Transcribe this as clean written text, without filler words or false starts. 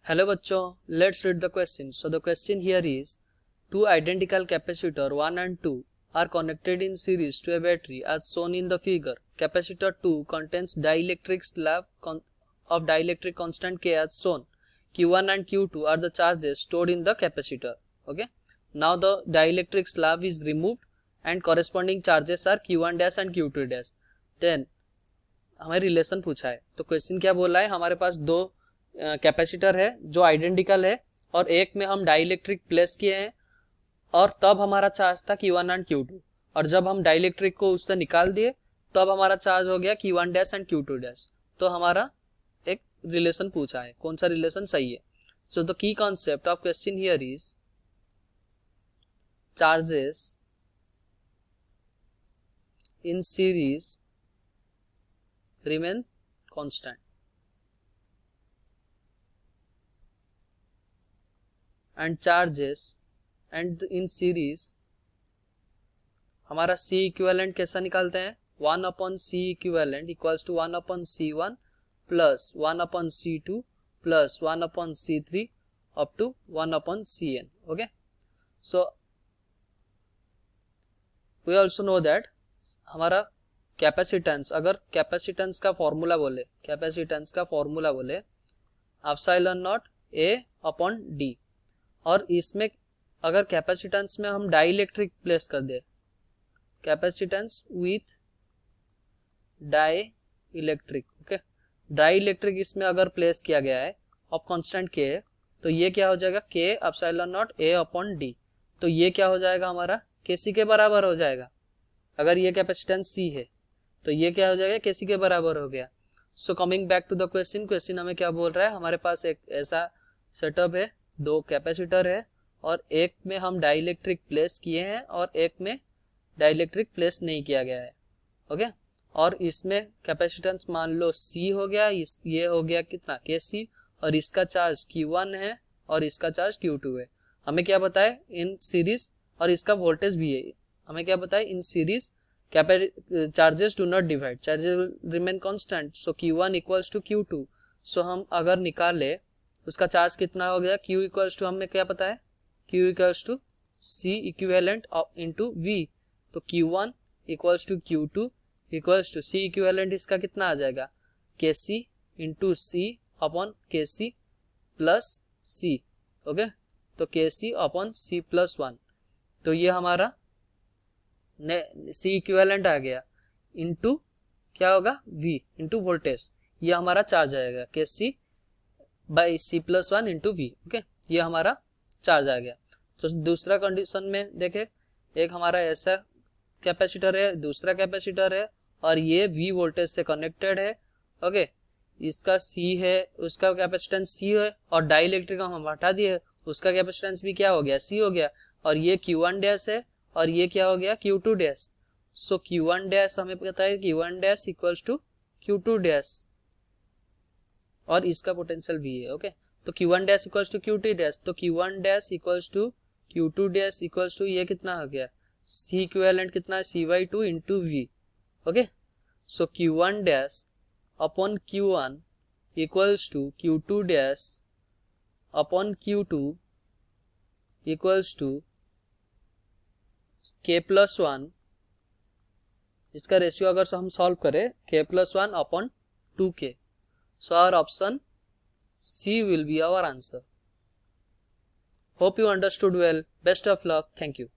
Hello बच्चों, let's read the question. So the question here is, two identical capacitor 1 and 2 are connected in series to a battery as shown in the figure. Capacitor 2 contains dielectric slab of dielectric constant K as shown. Q1 and Q2 are the charges stored in the capacitor. Okay. Now the dielectric slab is removed and corresponding charges are Q1 dash and Q2 dash. Then हमें relation पूछा है, तो question क्या बोला है, हमारे पास दो capacitor है जो आइडेंटिकल है और एक में हम डाइलेक्ट्रिक प्लेस किए हैं और तब हमारा चार्ज था Q1 एंड Q2 और जब हम डाइलेक्ट्रिक को उससे निकाल दिए तब हमारा चार्ज हो गया Q1 dash and Q2 dash. तो हमारा एक रिलेशन पूछा है, कौन सा रिलेशन सही है. So the key concept of question here is charges in series remain constant and charges and in series हमारा C equivalent कैसा निकालते हैं, 1 upon C equivalent equals to 1 upon C1 plus 1 upon C2 plus 1 upon C3 up to 1 upon Cn. Okay, so we also know that हमारा capacitance, अगर capacitance का formula बोले epsilon naught A upon D, और इसमें अगर capacitance में हम dielectric place कर दे, capacitance with dielectric. Okay, dielectric इसमें अगर प्लेस किया गया है ऑफ कांस्टेंट के, तो ये क्या हो जाएगा, के epsilon naught A upon D. तो ये क्या हो जाएगा, हमारा केसी के बराबर हो जाएगा. अगर ये कैपेसिटेंस सी है तो ये क्या हो जाएगा, केसी के बराबर हो गया. So coming back to the question हमें क्या बोल रहा है, हमारे पास एक ऐसा सेटअप है, दो कैपेसिटर है और एक में हम डाइलेक्ट्रिक प्लेस किए हैं और एक में डाइलेक्ट्रिक प्लेस नहीं किया गया है. ओके, और इसमें कैपेसिटेंस मान लो C हो गया, ये हो गया कितना, KC, और इसका चार्ज Q1 है और इसका चार्ज Q2 है. हमें क्या बताए इन सीरीज, और इसका वोल्टेज भी है, हमें क्या बताए in series charges do not divide, charges will remain constant. So Q1 equals to Q2. So हम अगर निकाले उसका चार्ज कितना हो गया, Q इक्वल्स टू, हमें क्या पता है, Q equals to C equivalent into V. तो Q1 equals to Q2 equals to C equivalent, इसका कितना आ जाएगा, KC into C upon KC plus C. Okay, तो KC अपॉन C प्लस 1. तो ये हमारा C इक्विवेलेंट आ गया इंटू क्या होगा, V इंटू वोल्टेज. ये हमारा चार्ज आएगा KC by C plus 1 into V. Okay, ये हमारा चार्ज आ गया. तो दूसरा कंडीशन में देखे, एक हमारा ऐसा कैपेसिटर है, दूसरा कैपेसिटर है और ये V वोल्टेज से कनेक्टेड है. ओके, इसका C है, उसका कैपेसिटेंस C है और डाइलेक्ट्रिक हम हटा दिए, उसका कैपेसिटेंस भी क्या हो गया, C हो गया, और ये Q1 डैश है और ये क्या हो गया, Q2 डैश. सो Q1 डैश हमें पता है Q1 dash equals to Q2 dash और इसका पोटेंशियल भी है. ओके, तो Q1 dash equals to Q2 dash, तो Q1 dash equals to Q2 dash equals to ये कितना हो गया, C इक्विवेलेंट कितना है, C/2 into V. Okay, so Q1 dash upon Q1 equals to Q2 dash upon Q2 equals to K plus 1. इसका ratio अगर हम सॉल्व करें, K plus 1 upon 2K. So our option C will be our answer. Hope you understood well. Best of luck. Thank you.